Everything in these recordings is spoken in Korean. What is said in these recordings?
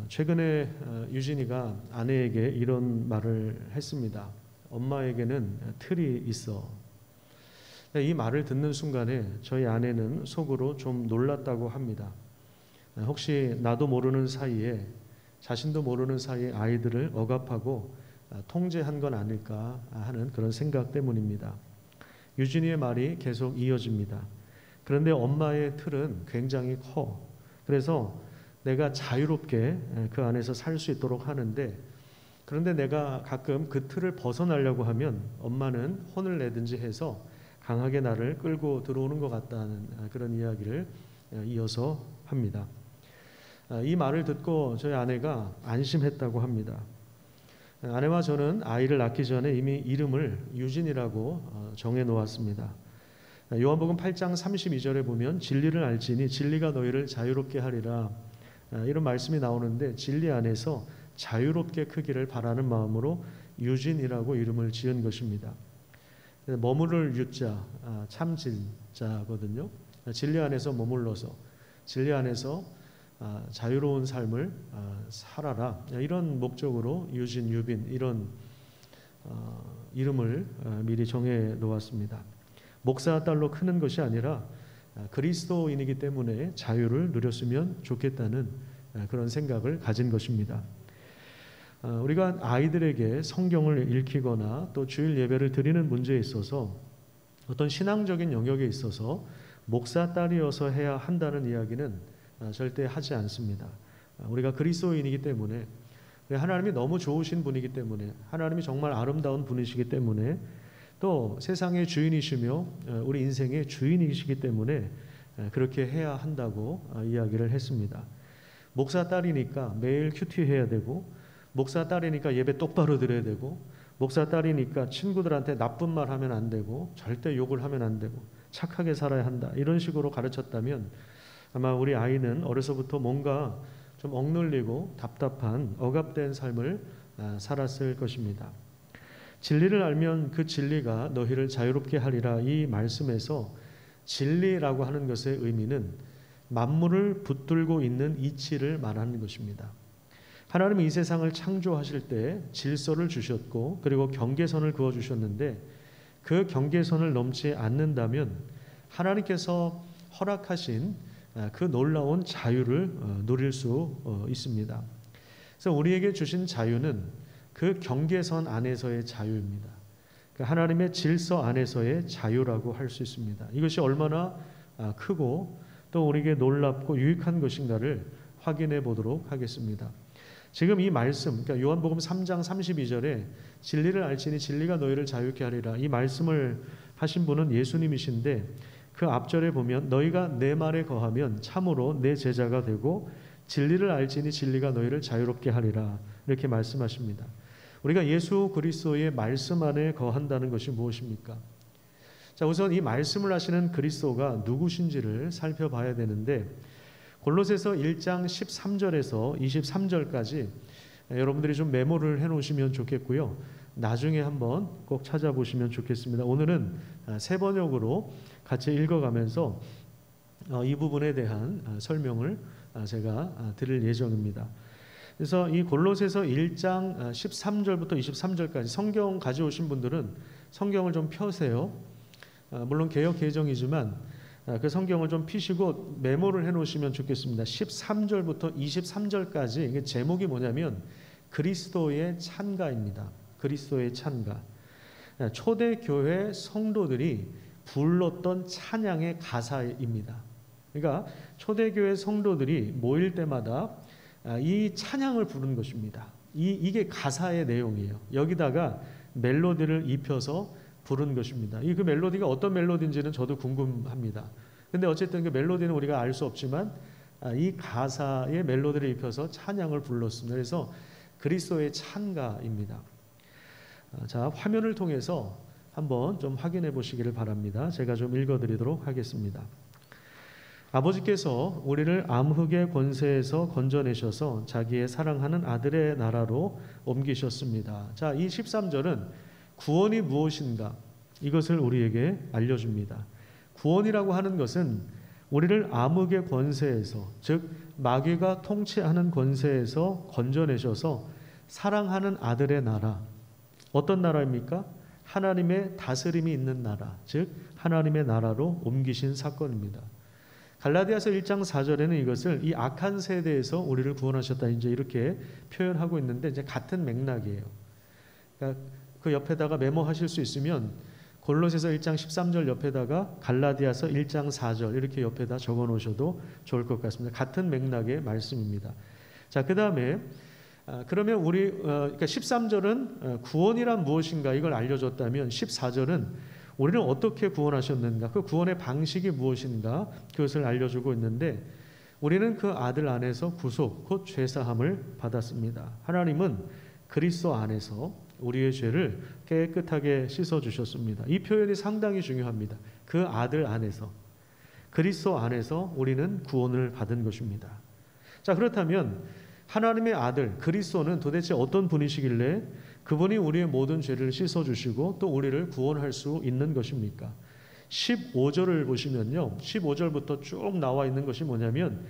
최근에 유진이가 아내에게 이런 말을 했습니다. 엄마에게는 틀이 있어. 이 말을 듣는 순간에 저희 아내는 속으로 좀 놀랐다고 합니다. 혹시 나도 모르는 사이에, 자신도 모르는 사이에 아이들을 억압하고 통제한 건 아닐까 하는 그런 생각 때문입니다. 유진이의 말이 계속 이어집니다. 그런데 엄마의 틀은 굉장히 커. 그래서 내가 자유롭게 그 안에서 살 수 있도록 하는데, 그런데 내가 가끔 그 틀을 벗어나려고 하면 엄마는 혼을 내든지 해서 강하게 나를 끌고 들어오는 것 같다는 그런 이야기를 이어서 합니다. 이 말을 듣고 저희 아내가 안심했다고 합니다. 아내와 저는 아이를 낳기 전에 이미 이름을 유진이라고 정해 놓았습니다. 요한복음 8장 32절에 보면 진리를 알지니 진리가 너희를 자유롭게 하리라, 이런 말씀이 나오는데 진리 안에서 자유롭게 크기를 바라는 마음으로 유진이라고 이름을 지은 것입니다. 머무를 유자, 참진자거든요. 진리 안에서 머물러서 진리 안에서 자유로운 삶을 살아라, 이런 목적으로 유진, 유빈 이런 이름을 미리 정해 놓았습니다. 목사 딸로 크는 것이 아니라 그리스도인이기 때문에 자유를 누렸으면 좋겠다는 그런 생각을 가진 것입니다. 우리가 아이들에게 성경을 읽히거나 또 주일 예배를 드리는 문제에 있어서 어떤 신앙적인 영역에 있어서 목사 딸이어서 해야 한다는 이야기는 절대 하지 않습니다. 우리가 그리스도인이기 때문에, 하나님이 너무 좋으신 분이기 때문에, 하나님이 정말 아름다운 분이시기 때문에, 또 세상의 주인이시며 우리 인생의 주인이시기 때문에 그렇게 해야 한다고 이야기를 했습니다. 목사 딸이니까 매일 큐티해야 되고, 목사 딸이니까 예배 똑바로 드려야 되고, 목사 딸이니까 친구들한테 나쁜 말 하면 안 되고, 절대 욕을 하면 안 되고, 착하게 살아야 한다, 이런 식으로 가르쳤다면 아마 우리 아이는 어려서부터 뭔가 좀 억눌리고 답답한 억압된 삶을 살았을 것입니다. 진리를 알면 그 진리가 너희를 자유롭게 하리라, 이 말씀에서 진리라고 하는 것의 의미는 만물을 붙들고 있는 이치를 말하는 것입니다. 하나님이 이 세상을 창조하실 때 질서를 주셨고, 그리고 경계선을 그어주셨는데, 그 경계선을 넘지 않는다면 하나님께서 허락하신 그 놀라운 자유를 누릴 수 있습니다. 그래서 우리에게 주신 자유는 그 경계선 안에서의 자유입니다. 하나님의 질서 안에서의 자유라고 할 수 있습니다. 이것이 얼마나 크고 또 우리에게 놀랍고 유익한 것인가를 확인해 보도록 하겠습니다. 지금 이 말씀, 그러니까 요한복음 3장 32절에 진리를 알지니 진리가 너희를 자유케 하리라, 이 말씀을 하신 분은 예수님이신데, 그 앞절에 보면 너희가 내 말에 거하면 참으로 내 제자가 되고 진리를 알지니 진리가 너희를 자유롭게 하리라, 이렇게 말씀하십니다. 우리가 예수 그리스도의 말씀 안에 거한다는 것이 무엇입니까? 자, 우선 이 말씀을 하시는 그리스도가 누구신지를 살펴봐야 되는데, 골로새서 1장 13절에서 23절까지 여러분들이 좀 메모를 해놓으시면 좋겠고요. 나중에 한번 꼭 찾아보시면 좋겠습니다. 오늘은 세 번역으로 같이 읽어가면서 이 부분에 대한 설명을 제가 드릴 예정입니다. 그래서 이 골로새서 1장 13절부터 23절까지 성경 가져오신 분들은 성경을 좀 펴세요. 물론 개역 개정이지만 그 성경을 좀 피시고 메모를 해놓으시면 좋겠습니다. 13절부터 23절까지 이게 제목이 뭐냐면 그리스도의 찬가입니다. 그리스도의 찬가. 초대교회 성도들이 불렀던 찬양의 가사입니다. 그러니까 초대교회 성도들이 모일 때마다 이 찬양을 부른 것입니다. 이게 가사의 내용이에요. 여기다가 멜로디를 입혀서 부른 것입니다. 그 멜로디가 어떤 멜로디인지는 저도 궁금합니다. 근데 어쨌든 그 멜로디는 우리가 알 수 없지만 이 가사의 멜로디를 입혀서 찬양을 불렀습니다. 그래서 그리스도의 찬가입니다. 자, 화면을 통해서 한번 좀 확인해 보시기를 바랍니다. 제가 좀 읽어드리도록 하겠습니다. 아버지께서 우리를 암흑의 권세에서 건져내셔서 자기의 사랑하는 아들의 나라로 옮기셨습니다. 자, 이 13절은 구원이 무엇인가, 이것을 우리에게 알려줍니다. 구원이라고 하는 것은 우리를 암흑의 권세에서, 즉 마귀가 통치하는 권세에서 건져내셔서 사랑하는 아들의 나라, 어떤 나라입니까? 하나님의 다스림이 있는 나라, 즉 하나님의 나라로 옮기신 사건입니다. 갈라디아서 1장 4절에는 이것을 이 악한 세대에서 우리를 구원하셨다 이제 이렇게 표현하고 있는데, 이제 같은 맥락이에요. 그러니까 그 옆에다가 메모하실 수 있으면 골로새서 1장 13절 옆에다가 갈라디아서 1장 4절 이렇게 옆에다 적어 놓으셔도 좋을 것 같습니다. 같은 맥락의 말씀입니다. 자, 그다음에 그러면 우리 그러니까 13절은 구원이란 무엇인가 이걸 알려줬다면 14절은 우리는 어떻게 구원하셨는가, 그 구원의 방식이 무엇인가 그것을 알려주고 있는데, 우리는 그 아들 안에서 구속 곧 죄사함을 받았습니다. 하나님은 그리스도 안에서 우리의 죄를 깨끗하게 씻어주셨습니다. 이 표현이 상당히 중요합니다. 그 아들 안에서, 그리스도 안에서 우리는 구원을 받은 것입니다. 자, 그렇다면 하나님의 아들 그리스도는 도대체 어떤 분이시길래 그분이 우리의 모든 죄를 씻어주시고 또 우리를 구원할 수 있는 것입니까? 15절을 보시면요, 15절부터 쭉 나와 있는 것이 뭐냐면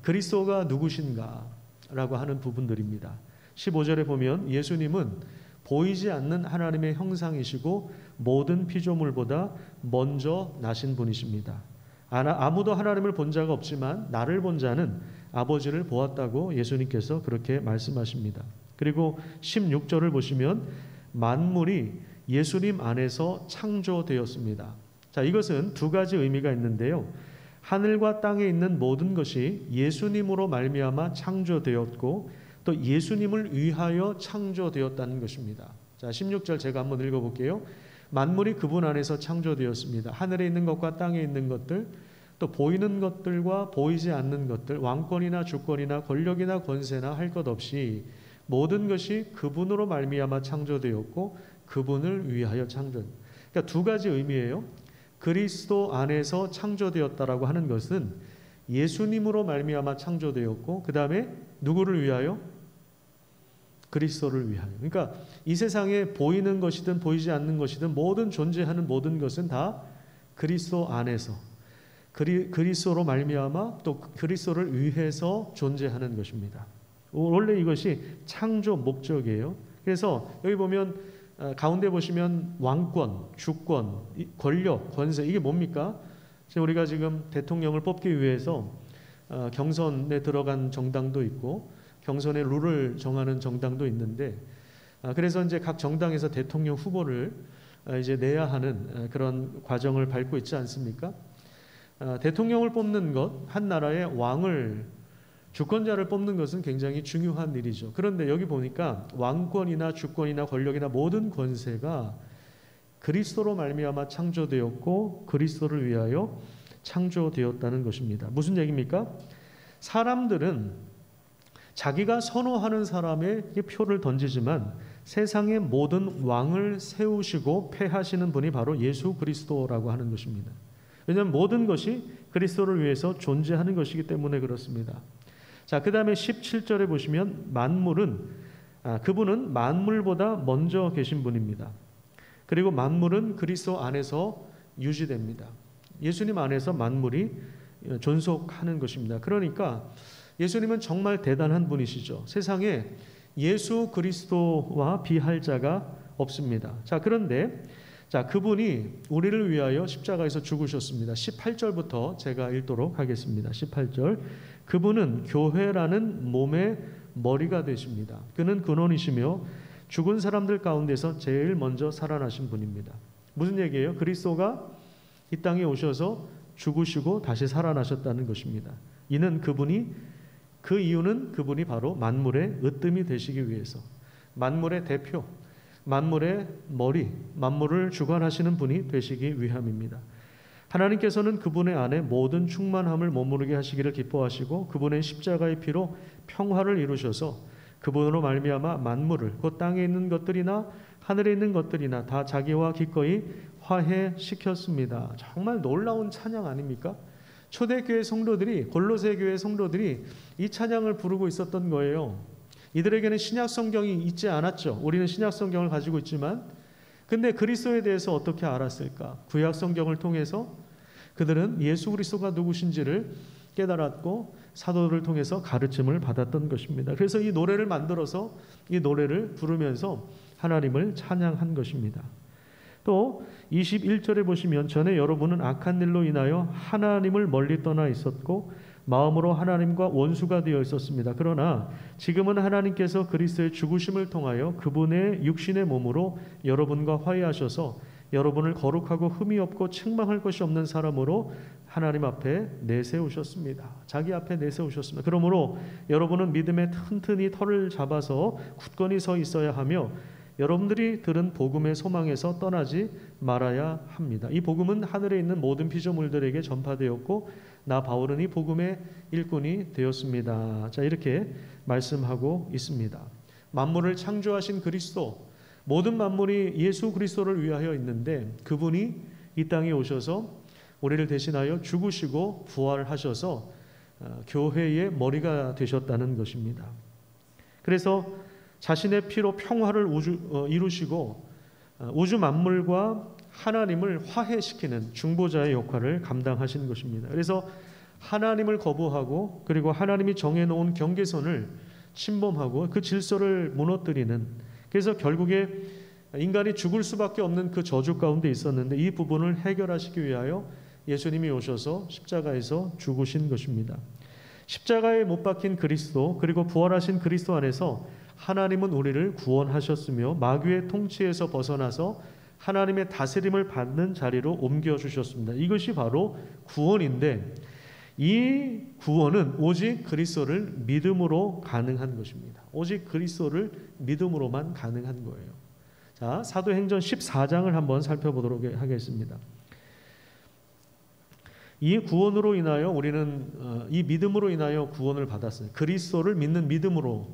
그리스도가 누구신가 라고 하는 부분들입니다. 15절에 보면 예수님은 보이지 않는 하나님의 형상이시고 모든 피조물보다 먼저 나신 분이십니다. 아무도 하나님을 본 자가 없지만 나를 본 자는 아버지를 보았다고 예수님께서 그렇게 말씀하십니다. 그리고 16절을 보시면 만물이 예수님 안에서 창조되었습니다. 자, 이것은 두 가지 의미가 있는데요. 하늘과 땅에 있는 모든 것이 예수님으로 말미암아 창조되었고 또 예수님을 위하여 창조되었다는 것입니다. 자, 16절 제가 한번 읽어볼게요. 만물이 그분 안에서 창조되었습니다. 하늘에 있는 것과 땅에 있는 것들, 또 보이는 것들과 보이지 않는 것들, 왕권이나 주권이나 권력이나 권세나 할 것 없이 모든 것이 그분으로 말미암아 창조되었고 그분을 위하여 창조. 그러니까 두 가지 의미예요. 그리스도 안에서 창조되었다라고 하는 것은 예수님으로 말미암아 창조되었고, 그 다음에 누구를 위하여? 그리스도를 위하여. 그러니까 이 세상에 보이는 것이든 보이지 않는 것이든 모든 존재하는 모든 것은 다 그리스도 안에서, 그리스도로 말미암아 또 그리스도를 위해서 존재하는 것입니다. 원래 이것이 창조 목적이에요. 그래서 여기 보면 가운데 보시면 왕권, 주권, 권력, 권세, 이게 뭡니까? 우리가 지금 대통령을 뽑기 위해서 경선에 들어간 정당도 있고 경선의 룰을 정하는 정당도 있는데, 그래서 이제 각 정당에서 대통령 후보를 이제 내야 하는 그런 과정을 밟고 있지 않습니까? 대통령을 뽑는 것, 한 나라의 왕을, 주권자를 뽑는 것은 굉장히 중요한 일이죠. 그런데 여기 보니까 왕권이나 주권이나 권력이나 모든 권세가 그리스도로 말미암아 창조되었고 그리스도를 위하여 창조되었다는 것입니다. 무슨 얘기입니까? 사람들은 자기가 선호하는 사람의 표를 던지지만 세상의 모든 왕을 세우시고 패하시는 분이 바로 예수 그리스도라고 하는 것입니다. 왜냐하면 모든 것이 그리스도를 위해서 존재하는 것이기 때문에 그렇습니다. 자, 그 다음에 17절에 보시면 만물은, 그분은 만물보다 먼저 계신 분입니다. 그리고 만물은 그리스도 안에서 유지됩니다. 예수님 안에서 만물이 존속하는 것입니다. 그러니까 예수님은 정말 대단한 분이시죠. 세상에 예수 그리스도와 비할 자가 없습니다. 자, 그런데 그분이 우리를 위하여 십자가에서 죽으셨습니다. 18절부터 제가 읽도록 하겠습니다. 18절. 그분은 교회라는 몸의 머리가 되십니다. 그는 근원이시며 죽은 사람들 가운데서 제일 먼저 살아나신 분입니다. 무슨 얘기예요? 그리스도가 이 땅에 오셔서 죽으시고 다시 살아나셨다는 것입니다. 그 이유는 그분이 바로 만물의 으뜸이 되시기 위해서, 만물의 대표, 만물의 머리, 만물을 주관하시는 분이 되시기 위함입니다. 하나님께서는 그분의 안에 모든 충만함을 머무르게 하시기를 기뻐하시고 그분의 십자가의 피로 평화를 이루셔서 그분으로 말미암아 만물을, 곧 땅에 있는 것들이나 하늘에 있는 것들이나 다 자기와 기꺼이 화해시켰습니다. 정말 놀라운 찬양 아닙니까? 초대교회 성도들이, 골로새 교회 성도들이 이 찬양을 부르고 있었던 거예요. 이들에게는 신약 성경이 있지 않았죠. 우리는 신약 성경을 가지고 있지만, 근데 그리스도에 대해서 어떻게 알았을까? 구약 성경을 통해서. 그들은 예수 그리스도가 누구신지를 깨달았고 사도들을 통해서 가르침을 받았던 것입니다. 그래서 이 노래를 만들어서 이 노래를 부르면서 하나님을 찬양한 것입니다. 또 21절에 보시면 전에 여러분은 악한 일로 인하여 하나님을 멀리 떠나 있었고 마음으로 하나님과 원수가 되어 있었습니다. 그러나 지금은 하나님께서 그리스도의 죽으심을 통하여 그분의 육신의 몸으로 여러분과 화해하셔서 여러분을 거룩하고 흠이 없고 책망할 것이 없는 사람으로 하나님 앞에 내세우셨습니다. 자기 앞에 내세우셨습니다. 그러므로 여러분은 믿음에 튼튼히 털을 잡아서 굳건히 서 있어야 하며 여러분들이 들은 복음의 소망에서 떠나지 말아야 합니다. 이 복음은 하늘에 있는 모든 피조물들에게 전파되었고 나 바울은 이 복음의 일꾼이 되었습니다. 자, 이렇게 말씀하고 있습니다. 만물을 창조하신 그리스도, 모든 만물이 예수 그리스도를 위하여 있는데 그분이 이 땅에 오셔서 우리를 대신하여 죽으시고 부활하셔서 교회의 머리가 되셨다는 것입니다. 그래서 자신의 피로 평화를 이루시고 우주 만물과 하나님을 화해시키는 중보자의 역할을 감당하신 것입니다. 그래서 하나님을 거부하고 그리고 하나님이 정해놓은 경계선을 침범하고 그 질서를 무너뜨리는, 그래서 결국에 인간이 죽을 수밖에 없는 그 저주 가운데 있었는데 이 부분을 해결하시기 위하여 예수님이 오셔서 십자가에서 죽으신 것입니다. 십자가에 못 박힌 그리스도 그리고 부활하신 그리스도 안에서 하나님은 우리를 구원하셨으며 마귀의 통치에서 벗어나서 하나님의 다스림을 받는 자리로 옮겨주셨습니다. 이것이 바로 구원인데 이 구원은 오직 그리스도를 믿음으로 가능한 것입니다. 오직 그리스도를 믿음으로만 가능한 거예요. 자, 사도행전 14장을 한번 살펴보도록 하겠습니다. 이 구원으로 인하여 우리는 이 믿음으로 인하여 구원을 받았어요. 그리스도를 믿는 믿음으로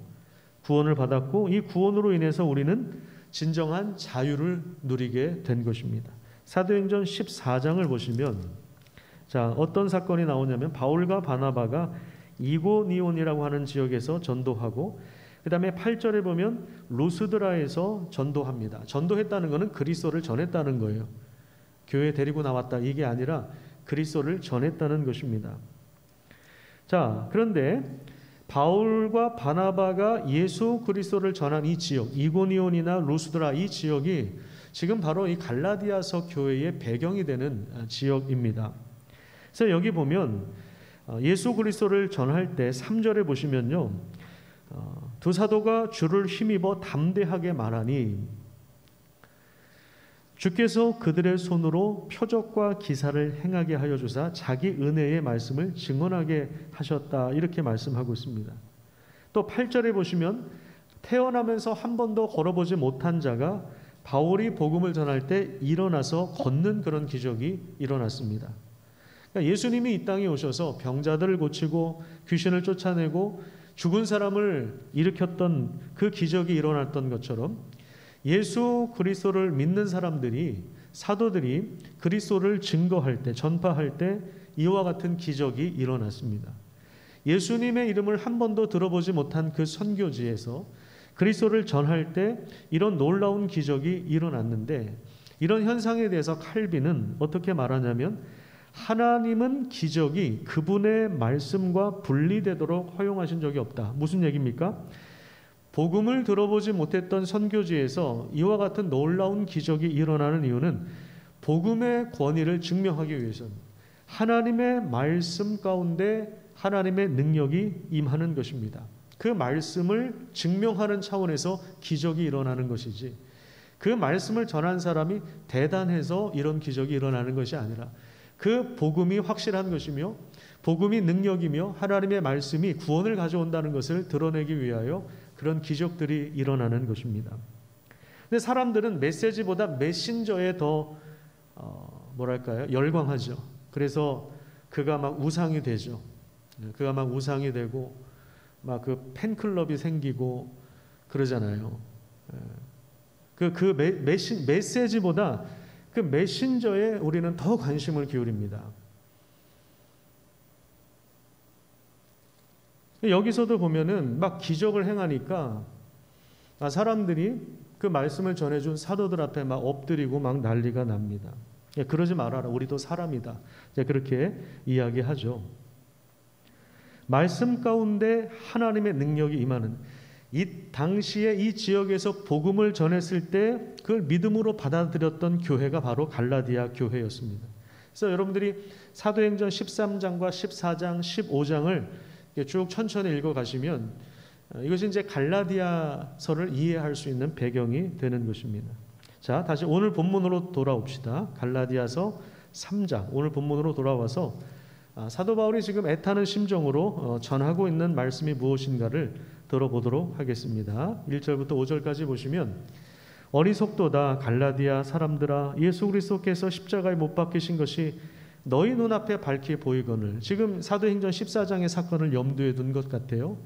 구원을 받았고 이 구원으로 인해서 우리는 진정한 자유를 누리게 된 것입니다. 사도행전 14장을 보시면 자, 어떤 사건이 나오냐면 바울과 바나바가 이고니온이라고 하는 지역에서 전도하고 그 다음에 8절에 보면 루스드라에서 전도합니다. 전도했다는 것은 그리스도를 전했다는 거예요. 교회에 데리고 나왔다 이게 아니라 그리스도를 전했다는 것입니다. 자, 그런데 바울과 바나바가 예수 그리스도를 전한 이 지역, 이고니온이나 루스드라 이 지역이 지금 바로 이 갈라디아서 교회의 배경이 되는 지역입니다. 그래서 여기 보면 예수 그리스도를 전할 때 3절에 보시면요, 두 사도가 주를 힘입어 담대하게 말하니 주께서 그들의 손으로 표적과 기사를 행하게 하여 주사 자기 은혜의 말씀을 증언하게 하셨다 이렇게 말씀하고 있습니다. 또 8절에 보시면 태어나면서 한 번도 걸어보지 못한 자가 바울이 복음을 전할 때 일어나서 걷는 그런 기적이 일어났습니다. 그러니까 예수님이 이 땅에 오셔서 병자들을 고치고 귀신을 쫓아내고 죽은 사람을 일으켰던 그 기적이 일어났던 것처럼 예수 그리스도를 믿는 사람들이, 사도들이 그리스도를 증거할 때, 전파할 때 이와 같은 기적이 일어났습니다. 예수님의 이름을 한 번도 들어보지 못한 그 선교지에서 그리스도를 전할 때 이런 놀라운 기적이 일어났는데 이런 현상에 대해서 칼빈은 어떻게 말하냐면 하나님은 기적이 그분의 말씀과 분리되도록 허용하신 적이 없다. 무슨 얘기입니까? 복음을 들어보지 못했던 선교지에서 이와 같은 놀라운 기적이 일어나는 이유는 복음의 권위를 증명하기 위해서는 하나님의 말씀 가운데 하나님의 능력이 임하는 것입니다. 그 말씀을 증명하는 차원에서 기적이 일어나는 것이지 그 말씀을 전한 사람이 대단해서 이런 기적이 일어나는 것이 아니라 그 복음이 확실한 것이며 복음이 능력이며 하나님의 말씀이 구원을 가져온다는 것을 드러내기 위하여 그런 기적들이 일어나는 것입니다. 근데 사람들은 메시지보다 메신저에 더 열광하죠. 그래서 그가 막 우상이 되죠. 그가 막 우상이 되고 막 그 팬클럽이 생기고 그러잖아요. 그 메시지보다 그 메신저에 우리는 더 관심을 기울입니다. 여기서도 보면은 막 기적을 행하니까 사람들이 그 말씀을 전해준 사도들 앞에 막 엎드리고 막 난리가 납니다. 그러지 말아라. 우리도 사람이다. 그렇게 이야기하죠. 말씀 가운데 하나님의 능력이 임하는, 이 당시에 이 지역에서 복음을 전했을 때 그걸 믿음으로 받아들였던 교회가 바로 갈라디아 교회였습니다. 그래서 여러분들이 사도행전 13장과 14장, 15장을 쭉 천천히 읽어가시면 이것이 이제 갈라디아서를 이해할 수 있는 배경이 되는 것입니다. 자, 다시 오늘 본문으로 돌아옵시다. 갈라디아서 3장, 오늘 본문으로 돌아와서 사도 바울이 지금 애타는 심정으로 전하고 있는 말씀이 무엇인가를 들어보도록 하겠습니다. 1절부터 5절까지 보시면, 어리석도다 갈라디아 사람들아, 예수 그리스도께서 십자가에 못 박히신 것이 너희 눈앞에 밝히 보이거늘. 지금 사도행전 14장의 사건을 염두에 둔 것 같아요.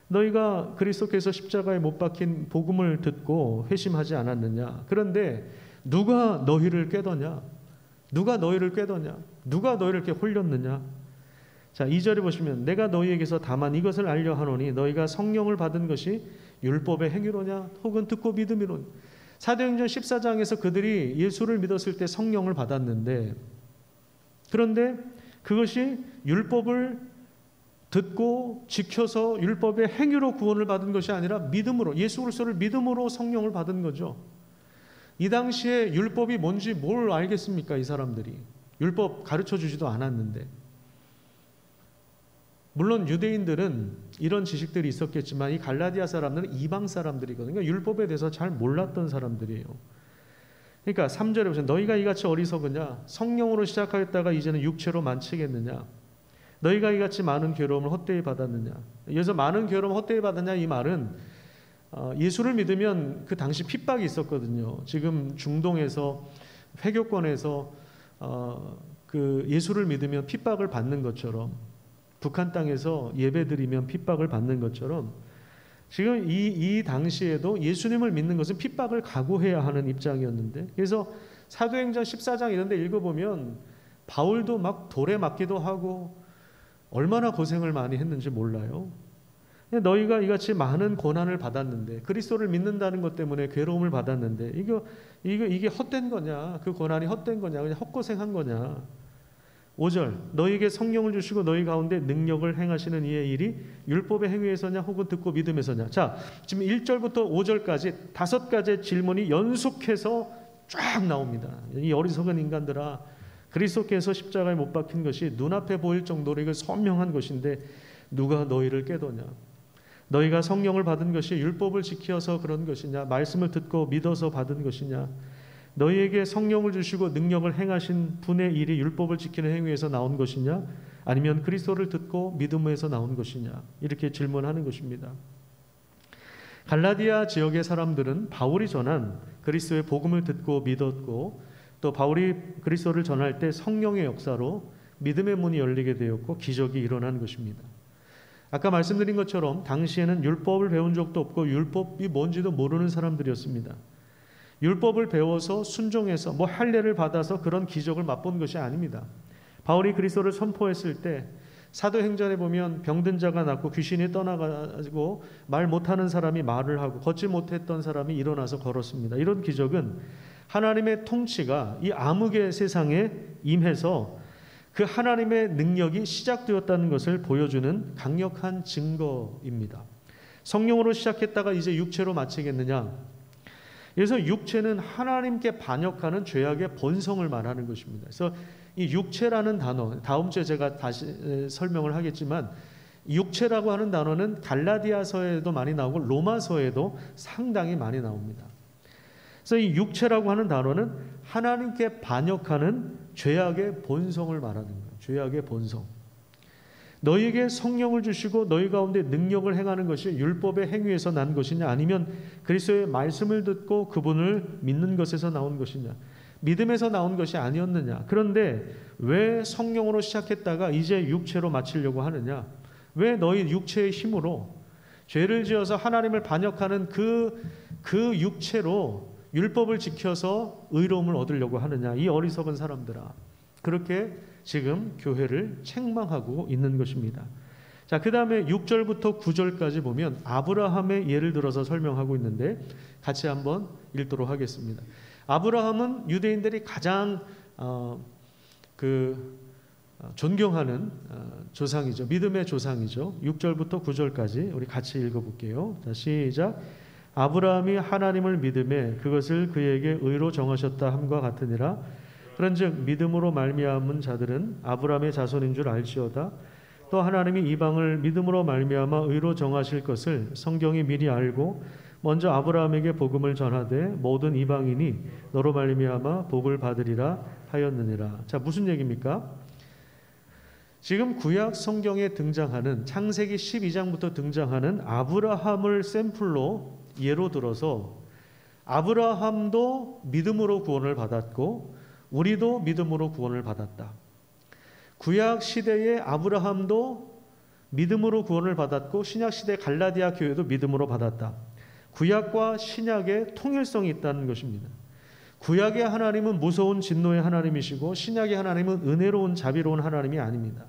너희가 그리스도께서 십자가에 못 박힌 복음을 듣고 회심하지 않았느냐? 그런데 누가 너희를 꾀더냐? 누가 너희를 꾀더냐? 누가 너희를 이렇게 홀렸느냐? 자, 2절에 보시면, 내가 너희에게서 다만 이것을 알려 하노니 너희가 성령을 받은 것이 율법의 행위로냐 혹은 듣고 믿음이로냐. 사도행전 14장에서 그들이 예수를 믿었을 때 성령을 받았는데, 그런데 그것이 율법을 듣고 지켜서 율법의 행위로 구원을 받은 것이 아니라 믿음으로, 예수 그리스도를 믿음으로 성령을 받은 거죠. 이 당시에 율법이 뭔지 뭘 알겠습니까? 이 사람들이 율법 가르쳐주지도 않았는데. 물론 유대인들은 이런 지식들이 있었겠지만 이 갈라디아 사람들은 이방 사람들이거든요. 그러니까 율법에 대해서 잘 몰랐던 사람들이에요. 그러니까 3절에 보시면, 너희가 이같이 어리석으냐? 성령으로 시작하였다가 이제는 육체로 마치겠느냐? 너희가 이같이 많은 괴로움을 헛되이 받았느냐? 여기서 많은 괴로움을 헛되이 받았냐, 이 말은 예수를 믿으면 그 당시 핍박이 있었거든요. 지금 중동에서 회교권에서 그 예수를 믿으면 핍박을 받는 것처럼, 북한 땅에서 예배드리면 핍박을 받는 것처럼, 지금 이 당시에도 예수님을 믿는 것은 핍박을 각오해야 하는 입장이었는데, 그래서 사도행전 14장 이런 데 읽어보면 바울도 막 돌에 맞기도 하고 얼마나 고생을 많이 했는지 몰라요. 너희가 이같이 많은 고난을 받았는데, 그리스도를 믿는다는 것 때문에 괴로움을 받았는데, 이게 헛된 거냐? 그 고난이 헛된 거냐? 그냥 헛고생한 거냐? 5절, 너희에게 성령을 주시고 너희 가운데 능력을 행하시는 이의 일이 율법의 행위에서냐 혹은 듣고 믿음에서냐. 자, 지금 1절부터 5절까지 5가지의 질문이 연속해서 쫙 나옵니다. 이 어리석은 인간들아, 그리스도께서 십자가에 못 박힌 것이 눈앞에 보일 정도로 이걸 선명한 것인데 누가 너희를 꾀더냐? 너희가 성령을 받은 것이 율법을 지켜서 그런 것이냐? 말씀을 듣고 믿어서 받은 것이냐? 너희에게 성령을 주시고 능력을 행하신 분의 일이 율법을 지키는 행위에서 나온 것이냐? 아니면 그리스도를 듣고 믿음에서 나온 것이냐? 이렇게 질문하는 것입니다. 갈라디아 지역의 사람들은 바울이 전한 그리스도의 복음을 듣고 믿었고, 또 바울이 그리스도를 전할 때 성령의 역사로 믿음의 문이 열리게 되었고 기적이 일어난 것입니다. 아까 말씀드린 것처럼 당시에는 율법을 배운 적도 없고 율법이 뭔지도 모르는 사람들이었습니다. 율법을 배워서 순종해서 할례를 받아서 그런 기적을 맛본 것이 아닙니다. 바울이 그리스도를 선포했을 때 사도행전에 보면 병든 자가 낫고 귀신이 떠나가지고 말 못하는 사람이 말을 하고 걷지 못했던 사람이 일어나서 걸었습니다. 이런 기적은 하나님의 통치가 이 암흑의 세상에 임해서 그 하나님의 능력이 시작되었다는 것을 보여주는 강력한 증거입니다. 성령으로 시작했다가 이제 육체로 마치겠느냐? 그래서 육체는 하나님께 반역하는 죄악의 본성을 말하는 것입니다. 그래서 이 육체라는 단어, 다음 주에 제가 다시 설명을 하겠지만, 육체라고 하는 단어는 갈라디아서에도 많이 나오고 로마서에도 상당히 많이 나옵니다. 그래서 이 육체라고 하는 단어는 하나님께 반역하는 죄악의 본성을 말하는 거예요. 죄악의 본성. 너희에게 성령을 주시고 너희 가운데 능력을 행하는 것이 율법의 행위에서 난 것이냐, 아니면 그리스도의 말씀을 듣고 그분을 믿는 것에서 나온 것이냐, 믿음에서 나온 것이 아니었느냐. 그런데 왜 성령으로 시작했다가 이제 육체로 마치려고 하느냐? 왜 너희 육체의 힘으로 죄를 지어서 하나님을 반역하는 그 육체로 율법을 지켜서 의로움을 얻으려고 하느냐? 이 어리석은 사람들아. 그렇게 지금 교회를 책망하고 있는 것입니다. 자, 그 다음에 6절부터 9절까지 보면 아브라함의 예를 들어서 설명하고 있는데 같이 한번 읽도록 하겠습니다. 아브라함은 유대인들이 가장 존경하는 조상이죠. 믿음의 조상이죠. 6절부터 9절까지 우리 같이 읽어볼게요. 자, 시작. 아브라함이 하나님을 믿음에 그것을 그에게 의로 정하셨다 함과 같으니라. 그런즉 믿음으로 말미암은 자들은 아브라함의 자손인 줄 알지어다. 또 하나님이 이방을 믿음으로 말미암아 의로 정하실 것을 성경이 미리 알고 먼저 아브라함에게 복음을 전하되 모든 이방인이 너로 말미암아 복을 받으리라 하였느니라. 자, 무슨 얘기입니까? 지금 구약 성경에 등장하는 창세기 12장부터 등장하는 아브라함을 샘플로 예로 들어서 아브라함도 믿음으로 구원을 받았고 우리도 믿음으로 구원을 받았다. 구약 시대의 아브라함도 믿음으로 구원을 받았고 신약 시대 갈라디아 교회도 믿음으로 받았다. 구약과 신약의 통일성이 있다는 것입니다. 구약의 하나님은 무서운 진노의 하나님이시고 신약의 하나님은 은혜로운 자비로운 하나님이 아닙니다.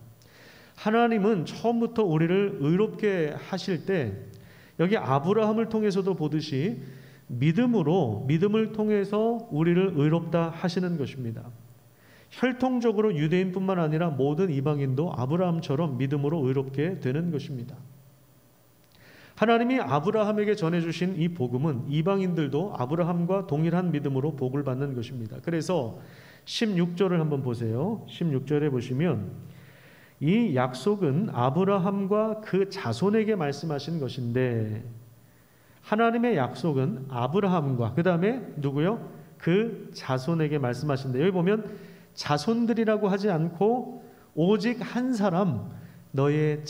하나님은 처음부터 우리를 의롭게 하실 때 여기 아브라함을 통해서도 보듯이 믿음을 통해서 우리를 의롭다 하시는 것입니다. 혈통적으로 유대인뿐만 아니라 모든 이방인도 아브라함처럼 믿음으로 의롭게 되는 것입니다. 하나님이 아브라함에게 전해주신 이 복음은 이방인들도 아브라함과 동일한 믿음으로 복을 받는 것입니다. 그래서 16절을 한번 보세요. 16절에 보시면 이 약속은 아브라함과 그 자손에게 말씀하신 것인데 하나님의 약속은 아브라함과 그 다음에 누구요? 그 자손에게 말씀하신데 여기 보면 자손들이라고 하지 않고 오직 한 사람 너의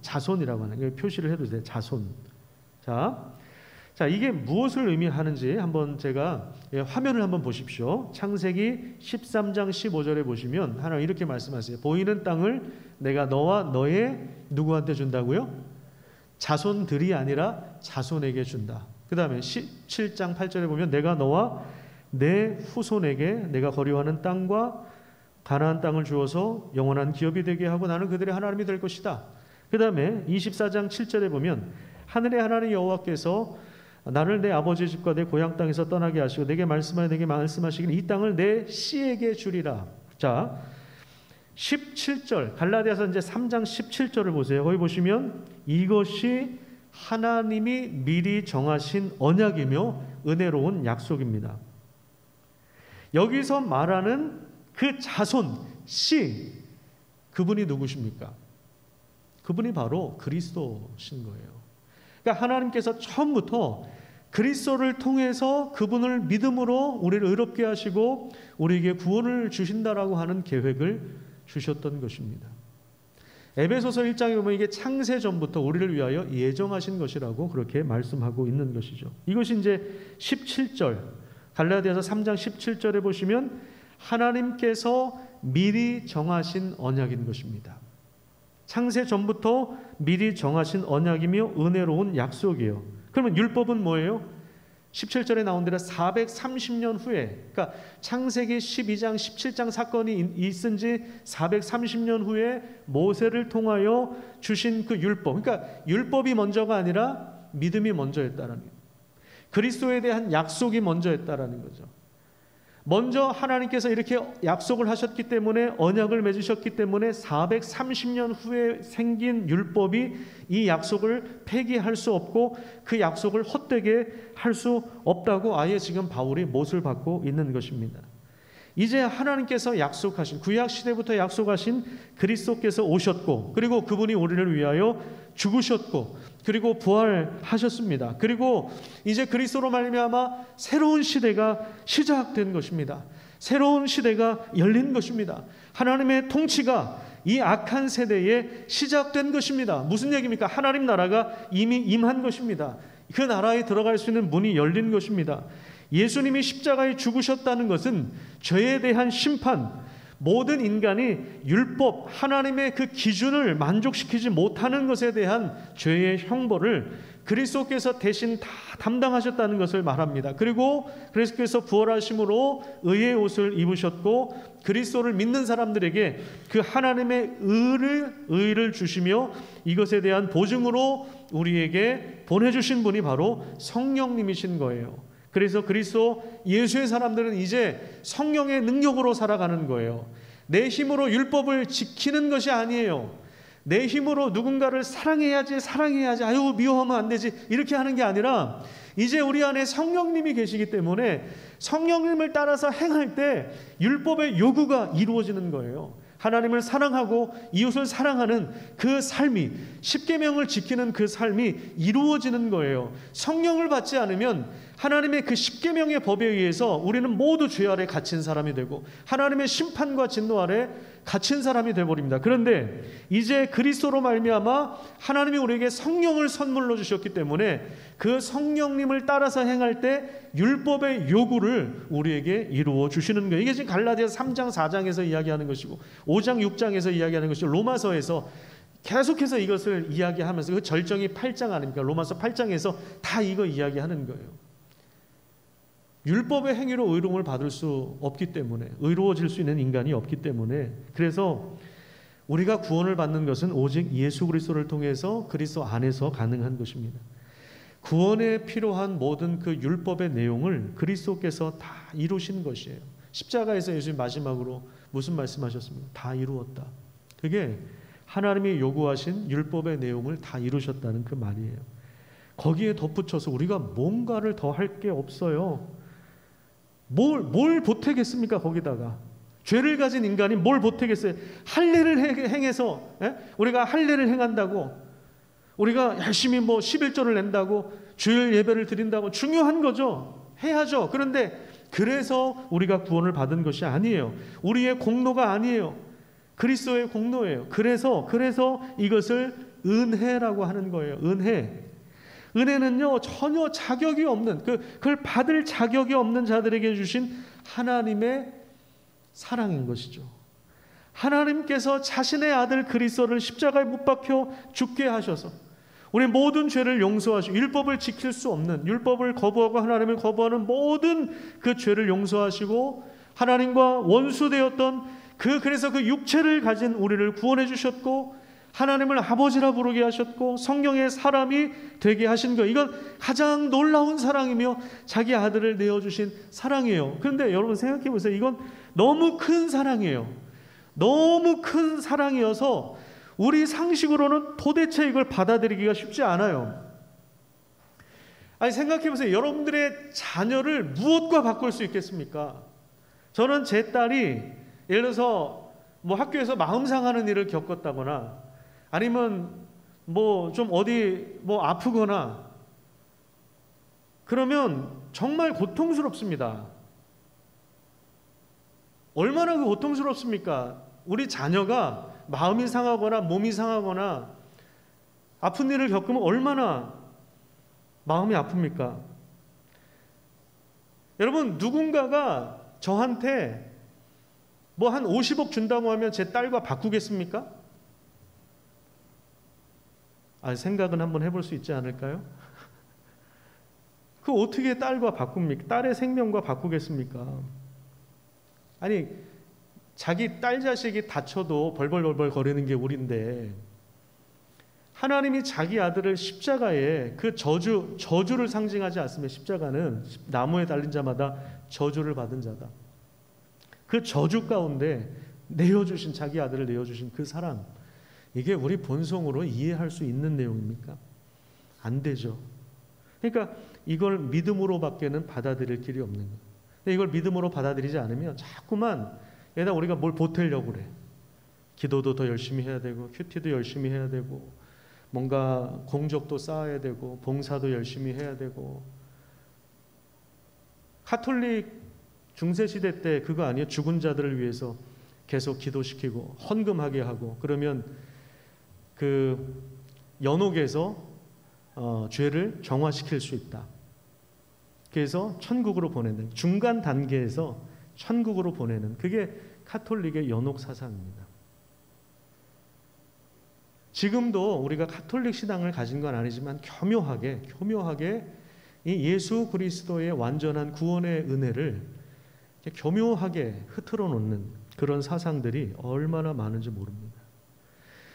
자손이라고 하는 거 표시를 해도 돼요. 자손. 자, 이게 무엇을 의미하는지 한번 제가 화면을 한번 보십시오. 창세기 13장 15절에 보시면 하나님 이렇게 말씀하세요. 보이는 땅을 내가 너와 너의 누구한테 준다고요? 자손들이 아니라 자손에게 준다. 그 다음에 17장 8절에 보면 내가 너와 내 후손에게 내가 거류하는 땅과 가나안 땅을 주어서 영원한 기업이 되게 하고 나는 그들의 하나님이 될 것이다. 그 다음에 24장 7절에 보면 하늘의 하나님 여호와께서 나를 내 아버지 집과 내 고향 땅에서 떠나게 하시고 내게 말씀하시기를 이 땅을 내 씨에게 주리라. 자, 17절 갈라디아서 이제 3장 17절을 보세요. 거기 보시면 이것이 하나님이 미리 정하신 언약이며 은혜로운 약속입니다. 여기서 말하는 그 자손 씨 그분이 누구십니까? 그분이 바로 그리스도신 거예요. 그러니까 하나님께서 처음부터 그리스도를 통해서 그분을 믿음으로 우리를 의롭게 하시고 우리에게 구원을 주신다라고 하는 계획을 주셨던 것입니다. 에베소서 1장에 보면 이게 창세 전부터 우리를 위하여 예정하신 것이라고 그렇게 말씀하고 있는 것이죠. 이것이 이제 17절 갈라디아서 3장 17절에 보시면 하나님께서 미리 정하신 언약인 것입니다. 창세 전부터 미리 정하신 언약이며 은혜로운 약속이에요. 그러면 율법은 뭐예요? 17절에 나온 대로 430년 후에, 그러니까 창세기 12장 17장 사건이 있은 지 430년 후에 모세를 통하여 주신 그 율법, 그러니까 율법이 먼저가 아니라 믿음이 먼저였다라는 거예요. 그리스도에 대한 약속이 먼저였다라는 거죠. 먼저 하나님께서 이렇게 약속을 하셨기 때문에 언약을 맺으셨기 때문에 430년 후에 생긴 율법이 이 약속을 폐기할 수 없고 그 약속을 헛되게 할 수 없다고 아예 지금 바울이 못을 받고 있는 것입니다. 이제 하나님께서 약속하신 구약 시대부터 약속하신 그리스도께서 오셨고 그리고 그분이 우리를 위하여 죽으셨고 그리고 부활하셨습니다. 그리고 이제 그리스도로 말미암아 새로운 시대가 시작된 것입니다. 새로운 시대가 열린 것입니다. 하나님의 통치가 이 악한 세대에 시작된 것입니다. 무슨 얘기입니까? 하나님 나라가 이미 임한 것입니다. 그 나라에 들어갈 수 있는 문이 열린 것입니다. 예수님이 십자가에 죽으셨다는 것은 죄에 대한 심판, 모든 인간이 율법, 하나님의 그 기준을 만족시키지 못하는 것에 대한 죄의 형벌을 그리스도께서 대신 다 담당하셨다는 것을 말합니다. 그리고 그리스도께서 부활하심으로 의의 옷을 입으셨고 그리스도를 믿는 사람들에게 그 하나님의 의를 주시며 이것에 대한 보증으로 우리에게 보내주신 분이 바로 성령님이신 거예요. 그래서 그리스도 예수의 사람들은 이제 성령의 능력으로 살아가는 거예요. 내 힘으로 율법을 지키는 것이 아니에요. 내 힘으로 누군가를 사랑해야지 아유 미워하면 안 되지 이렇게 하는 게 아니라 이제 우리 안에 성령님이 계시기 때문에 성령님을 따라서 행할 때 율법의 요구가 이루어지는 거예요. 하나님을 사랑하고 이웃을 사랑하는 그 삶이, 십계명을 지키는 그 삶이 이루어지는 거예요. 성령을 받지 않으면 하나님의 그 십계명의 법에 의해서 우리는 모두 죄 아래 갇힌 사람이 되고 하나님의 심판과 진노 아래 갇힌 사람이 되어버립니다. 그런데 이제 그리스도로 말미암아 하나님이 우리에게 성령을 선물로 주셨기 때문에 그 성령님을 따라서 행할 때 율법의 요구를 우리에게 이루어 주시는 거예요. 이게 지금 갈라디아서 3장 4장에서 이야기하는 것이고 5장 6장에서 이야기하는 것이고 로마서에서 계속해서 이것을 이야기하면서 그 절정이 8장 아닙니까? 로마서 8장에서 다 이거 이야기하는 거예요. 율법의 행위로 의로움을 받을 수 없기 때문에, 의로워질 수 있는 인간이 없기 때문에, 그래서 우리가 구원을 받는 것은 오직 예수 그리스도를 통해서 그리스도 안에서 가능한 것입니다. 구원에 필요한 모든 그 율법의 내용을 그리스도께서 다 이루신 것이에요. 십자가에서 예수님 마지막으로 무슨 말씀하셨습니까? 다 이루었다. 그게 하나님이 요구하신 율법의 내용을 다 이루셨다는 그 말이에요. 거기에 덧붙여서 우리가 뭔가를 더 할 게 없어요. 뭘 보태겠습니까? 거기다가 죄를 가진 인간이 뭘 보태겠어요? 할례를 행해서 우리가 할례를 행한다고 우리가 열심히 11조를 낸다고 주일 예배를 드린다고 중요한 거죠. 해야죠. 그런데 그래서 우리가 구원을 받은 것이 아니에요. 우리의 공로가 아니에요. 그리스도의 공로예요. 그래서 이것을 은혜라고 하는 거예요. 은혜는요 전혀 자격이 없는 그걸 받을 자격이 없는 자들에게 주신 하나님의 사랑인 것이죠. 하나님께서 자신의 아들 그리스도를 십자가에 못 박혀 죽게 하셔서 우리 모든 죄를 용서하시고 율법을 지킬 수 없는, 율법을 거부하고 하나님을 거부하는 모든 그 죄를 용서하시고 하나님과 원수되었던 그래서 그 육체를 가진 우리를 구원해 주셨고 하나님을 아버지라 부르게 하셨고 성령의 사람이 되게 하신 것, 이건 가장 놀라운 사랑이며 자기 아들을 내어주신 사랑이에요. 그런데 여러분 생각해 보세요. 이건 너무 큰 사랑이에요. 너무 큰 사랑이어서 우리 상식으로는 도대체 이걸 받아들이기가 쉽지 않아요. 아니 생각해 보세요. 여러분들의 자녀를 무엇과 바꿀 수 있겠습니까? 저는 제 딸이 예를 들어서 학교에서 마음 상하는 일을 겪었다거나 아니면 좀 어디 아프거나 그러면 정말 고통스럽습니다. 얼마나 고통스럽습니까? 우리 자녀가 마음이 상하거나 몸이 상하거나 아픈 일을 겪으면 얼마나 마음이 아픕니까? 여러분 누군가가 저한테 한 50억 준다고 하면 제 딸과 바꾸겠습니까? 생각은 한번 해볼 수 있지 않을까요? 그 어떻게 딸과 바꿉니까? 딸의 생명과 바꾸겠습니까? 아니 자기 딸 자식이 다쳐도 벌벌벌벌 거리는 게 우리인데 하나님이 자기 아들을 십자가에 그 저주를 상징하지 않습니까? 십자가는 나무에 달린 자마다 저주를 받은 자다. 그 저주 가운데 내어주신 자기 아들을 내어주신 그 사랑, 이게 우리 본성으로 이해할 수 있는 내용입니까? 안 되죠. 그러니까 이걸 믿음으로밖에는 받아들일 길이 없는 거예요. 이걸 믿음으로 받아들이지 않으면 자꾸만 얘다 우리가 뭘 보태려고 그래. 기도도 더 열심히 해야 되고 큐티도 열심히 해야 되고 뭔가 공적도 쌓아야 되고 봉사도 열심히 해야 되고. 가톨릭 중세시대 때 그거 아니에요? 죽은 자들을 위해서 계속 기도시키고 헌금하게 하고 그러면 그 연옥에서 죄를 정화시킬 수 있다. 그래서 천국으로 보내는, 중간 단계에서 천국으로 보내는, 그게 가톨릭의 연옥 사상입니다. 지금도 우리가 가톨릭 신앙을 가진 건 아니지만 교묘하게 이 예수 그리스도의 완전한 구원의 은혜를 교묘하게 흐트러 놓는 그런 사상들이 얼마나 많은지 모릅니다.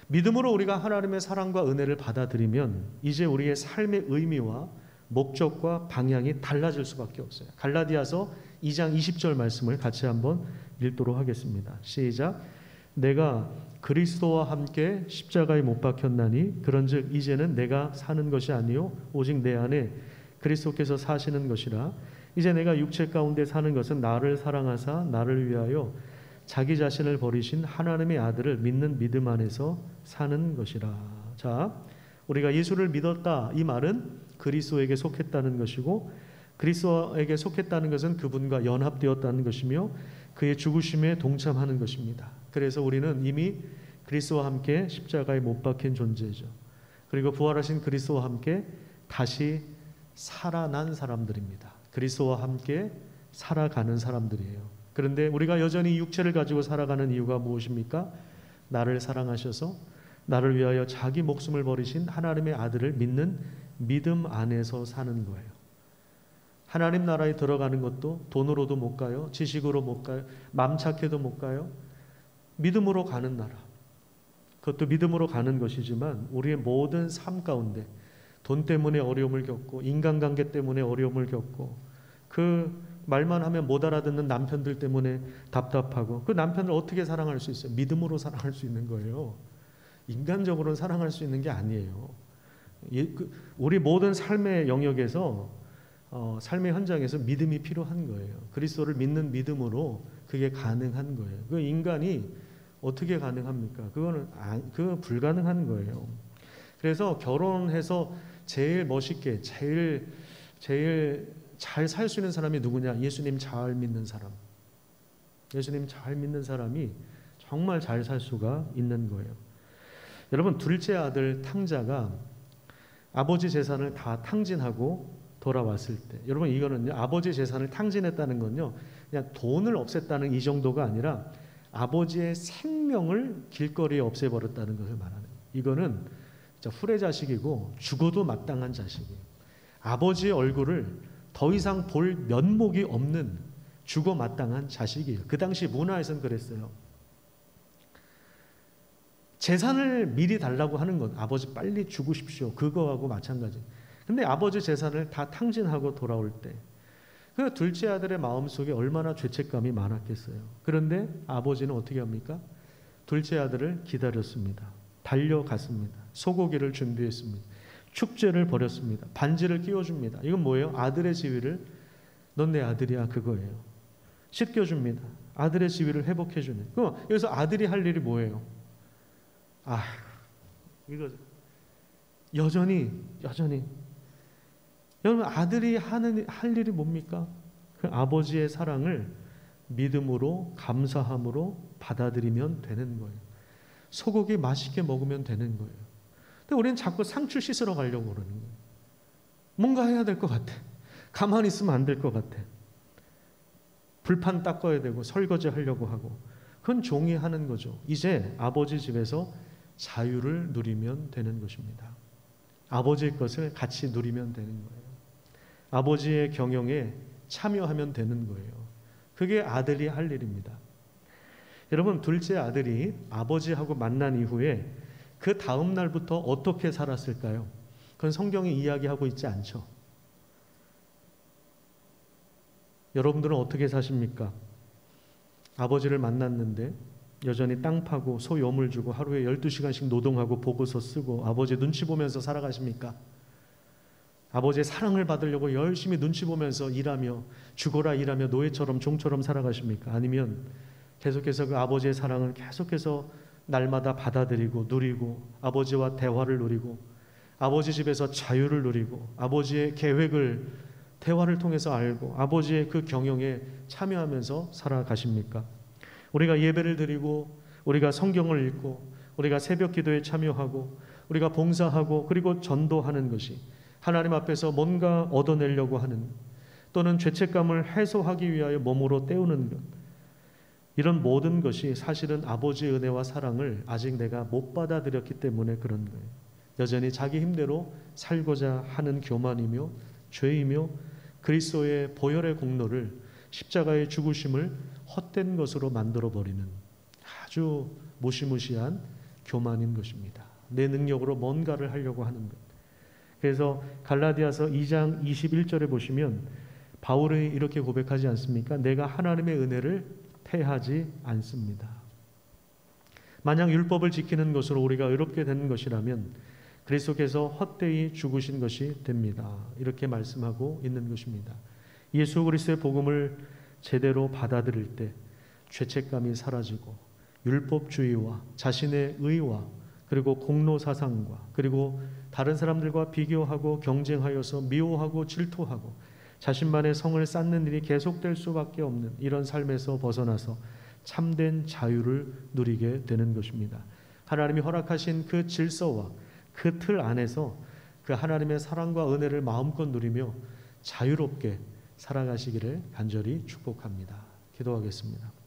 믿음으로 우리가 하나님의 사랑과 은혜를 받아들이면 이제 우리의 삶의 의미와 목적과 방향이 달라질 수밖에 없어요. 갈라디아서 2장 20절 말씀을 같이 한번 읽도록 하겠습니다. 시작. 내가 그리스도와 함께 십자가에 못 박혔나니 그런즉 이제는 내가 사는 것이 아니요 오직 내 안에 그리스도께서 사시는 것이라. 이제 내가 육체 가운데 사는 것은 나를 사랑하사 나를 위하여 자기 자신을 버리신 하나님의 아들을 믿는 믿음 안에서 사는 것이라. 자, 우리가 예수를 믿었다, 이 말은 그리스도에게 속했다는 것이고, 그리스도에게 속했다는 것은 그분과 연합되었다는 것이며 그의 죽으심에 동참하는 것입니다. 그래서 우리는 이미 그리스도와 함께 십자가에 못 박힌 존재죠. 그리고 부활하신 그리스도와 함께 다시 살아난 사람들입니다. 그리스도와 함께 살아가는 사람들이에요. 그런데 우리가 여전히 육체를 가지고 살아가는 이유가 무엇입니까? 나를 사랑하셔서 나를 위하여 자기 목숨을 버리신 하나님의 아들을 믿는 믿음 안에서 사는 거예요. 하나님 나라에 들어가는 것도 돈으로도 못 가요. 지식으로 못 가요. 맘 착해도 못 가요. 믿음으로 가는 나라. 그것도 믿음으로 가는 것이지만 우리의 모든 삶 가운데 돈 때문에 어려움을 겪고 인간관계 때문에 어려움을 겪고 그 말만 하면 못 알아듣는 남편들 때문에 답답하고 그 남편을 어떻게 사랑할 수 있어요? 믿음으로 사랑할 수 있는 거예요. 인간적으로는 사랑할 수 있는 게 아니에요. 우리 모든 삶의 영역에서 삶의 현장에서 믿음이 필요한 거예요. 그리스도를 믿는 믿음으로 그게 가능한 거예요. 그 인간이 어떻게 가능합니까? 그건 불가능한 거예요. 그래서 결혼해서 제일 멋있게 제일 잘 살 수 있는 사람이 누구냐? 예수님 잘 믿는 사람. 예수님 잘 믿는 사람이 정말 잘 살 수가 있는 거예요. 여러분, 둘째 아들 탕자가 아버지 재산을 다 탕진하고 돌아왔을 때, 여러분 이거는요, 아버지 재산을 탕진했다는 건요, 그냥 돈을 없앴다는 이 정도가 아니라 아버지의 생명을 길거리에 없애버렸다는 것을 말하는 거예요. 이거는 진짜 후레자식이고 죽어도 마땅한 자식이에요. 아버지의 얼굴을 더 이상 볼 면목이 없는 죽어 마땅한 자식이에요. 그 당시 문화에서는 그랬어요. 재산을 미리 달라고 하는 건 아버지 빨리 죽으십시오. 그거하고 마찬가지. 근데 아버지 재산을 다 탕진하고 돌아올 때 그 둘째 아들의 마음속에 얼마나 죄책감이 많았겠어요. 그런데 아버지는 어떻게 합니까? 둘째 아들을 기다렸습니다. 달려갔습니다. 소고기를 준비했습니다. 축제를 벌였습니다. 반지를 끼워줍니다. 이건 뭐예요? 아들의 지위를, 넌 내 아들이야, 그거예요. 씻겨줍니다. 아들의 지위를 회복해주는. 여기서 아들이 할 일이 뭐예요? 이거 여전히 여러분, 아들이 할 일이 뭡니까? 그 아버지의 사랑을 믿음으로 감사함으로 받아들이면 되는 거예요. 소고기 맛있게 먹으면 되는 거예요. 근데 우리는 자꾸 상추 씻으러 가려고 그러는 거예요. 뭔가 해야 될 것 같아. 가만히 있으면 안 될 것 같아. 불판 닦아야 되고 설거지 하려고 하고. 그건 종이 하는 거죠. 이제 아버지 집에서 자유를 누리면 되는 것입니다. 아버지의 것을 같이 누리면 되는 거예요. 아버지의 경영에 참여하면 되는 거예요. 그게 아들이 할 일입니다. 여러분, 둘째 아들이 아버지하고 만난 이후에 그 다음 날부터 어떻게 살았을까요? 그건 성경이 이야기하고 있지 않죠. 여러분들은 어떻게 사십니까? 아버지를 만났는데 여전히 땅 파고 소 염을 주고 하루에 12시간씩 노동하고 보고서 쓰고 아버지 눈치 보면서 살아가십니까? 아버지의 사랑을 받으려고 열심히 눈치 보면서 일하며 죽어라 일하며 노예처럼 종처럼 살아가십니까? 아니면 계속해서 그 아버지의 사랑을 계속해서 날마다 받아들이고 누리고 아버지와 대화를 누리고 아버지 집에서 자유를 누리고 아버지의 계획을 대화를 통해서 알고 아버지의 그 경영에 참여하면서 살아가십니까? 우리가 예배를 드리고 우리가 성경을 읽고 우리가 새벽 기도에 참여하고 우리가 봉사하고 그리고 전도하는 것이 하나님 앞에서 뭔가 얻어내려고 하는 또는 죄책감을 해소하기 위하여 몸으로 때우는 것, 이런 모든 것이 사실은 아버지의 은혜와 사랑을 아직 내가 못 받아들였기 때문에 그런 거예요. 여전히 자기 힘대로 살고자 하는 교만이며 죄이며 그리스도의 보혈의 공로를 십자가의 죽으심을 헛된 것으로 만들어버리는 아주 무시무시한 교만인 것입니다. 내 능력으로 뭔가를 하려고 하는 것. 그래서 갈라디아서 2장 21절에 보시면 바울이 이렇게 고백하지 않습니까? 내가 하나님의 은혜를 패하지 않습니다. 만약 율법을 지키는 것으로 우리가 의롭게 되는 것이라면 그리스도께서 헛되이 죽으신 것이 됩니다. 이렇게 말씀하고 있는 것입니다. 예수 그리스도의 복음을 제대로 받아들일 때 죄책감이 사라지고 율법주의와 자신의 의와 그리고 공로사상과 그리고 다른 사람들과 비교하고 경쟁하여서 미워하고 질투하고 자신만의 성을 쌓는 일이 계속될 수밖에 없는 이런 삶에서 벗어나서 참된 자유를 누리게 되는 것입니다. 하나님이 허락하신 그 질서와 그 틀 안에서 그 하나님의 사랑과 은혜를 마음껏 누리며 자유롭게 살아가시기를 간절히 축복합니다. 기도하겠습니다.